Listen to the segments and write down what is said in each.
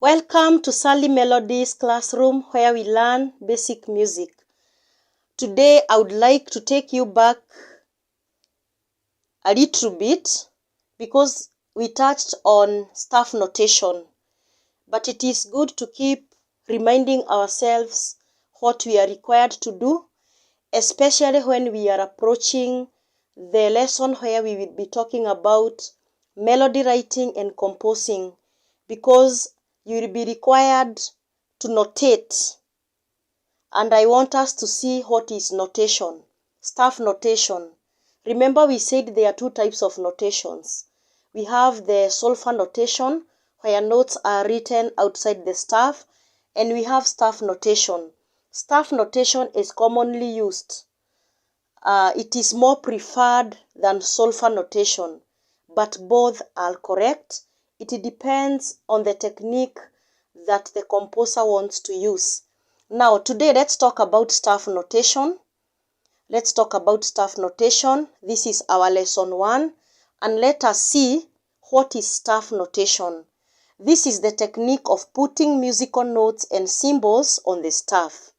Welcome to Sally Melodies classroom where we learn basic music. Today I would like to take you back a little bit because we touched on staff notation. But it is good to keep reminding ourselves what we are required to do, especially when we are approaching the lesson where we will be talking about melody writing and composing, because you will be required to notate. And I want us to see what is notation, staff notation. Remember, we said there are two types of notations. We have the solfa notation, where notes are written outside the staff, and we have staff notation. Staff notation is commonly used. It is more preferred than solfa notation, but both are correct. It depends on the technique that the composer wants to use. Now, today, let's talk about staff notation. Let's talk about staff notation. This is our lesson 1, and let us see what is staff notation. This is the technique of putting musical notes and symbols on the staff.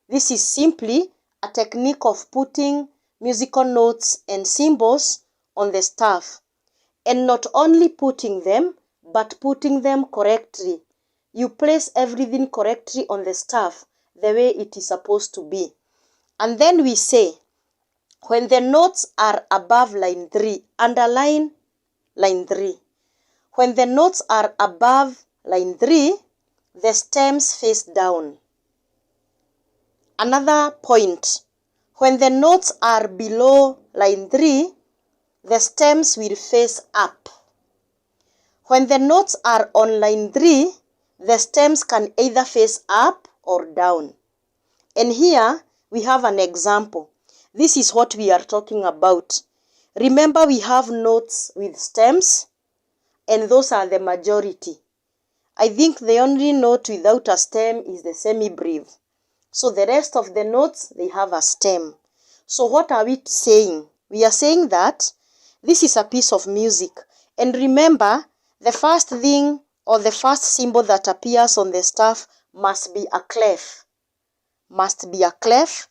This is simply a technique of putting musical notes and symbols on the staff. And not only putting them, but putting them correctly. You place everything correctly on the staff the way it is supposed to be. And then we say, when the notes are above line 3, underline line 3. When the notes are above line 3, the stems face down. Another point, when the notes are below line 3, the stems will face up. When the notes are on line 3, the stems can either face up or down. And here we have an example. This is what we are talking about. Remember, we have notes with stems, and those are the majority. I think the only note without a stem is the semibreve. So the rest of the notes, they have a stem. So what are we saying? We are saying that this is a piece of music. And remember, the first thing or the first symbol that appears on the staff must be a clef. Must be a clef.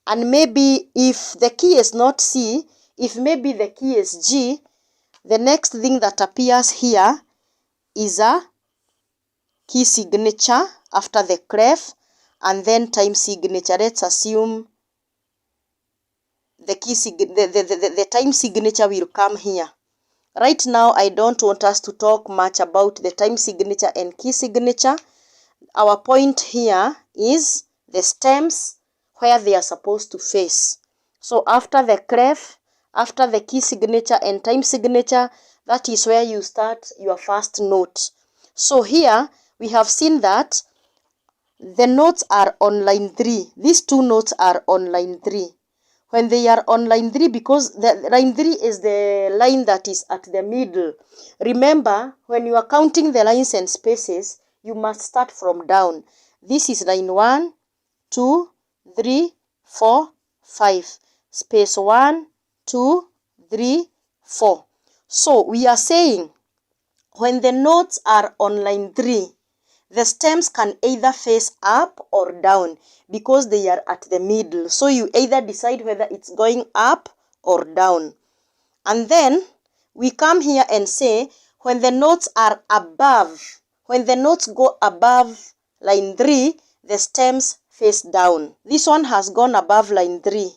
And maybe if the key is not C, if maybe the key is G, the next thing that appears here is a key signature after the clef, and then time signature. Let's assume the time signature will come here. Right now, I don't want us to talk much about the time signature and key signature. Our point here is the stems where they are supposed to face. So after the clef, after the key signature and time signature, that is where you start your first note. So here we have seen that the notes are on line 3. These two notes are on line 3. When they are on line 3, because the line 3 is the line that is at the middle. Remember, when you are counting the lines and spaces, you must start from down. This is line 1, 2, 3, 4, 5. Space 1, 2, 3, 4. So we are saying, when the notes are on line 3, the stems can either face up or down because they are at the middle. So you either decide whether it's going up or down. And then we come here and say, when the notes are above, when the notes go above line 3, the stems face down. This one has gone above line 3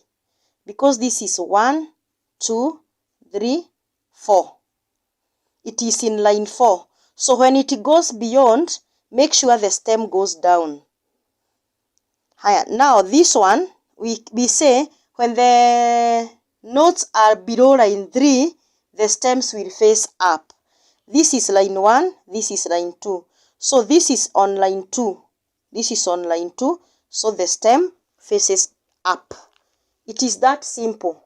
because this is 1, 2, 3, 4. It is in line 4. So when it goes beyond, make sure the stem goes down. Now this one, we say when the notes are below line 3, the stems will face up. This is line 1, this is line 2. So this is on line 2. This is on line 2, so the stem faces up. It is that simple.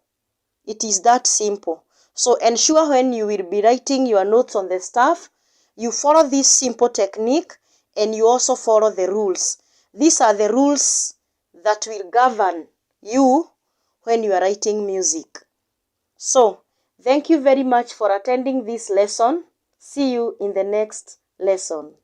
It is that simple. So ensure when you will be writing your notes on the staff, you follow this simple technique and you also follow the rules. These are the rules that will govern you when you are writing music. So, thank you very much for attending this lesson. See you in the next lesson.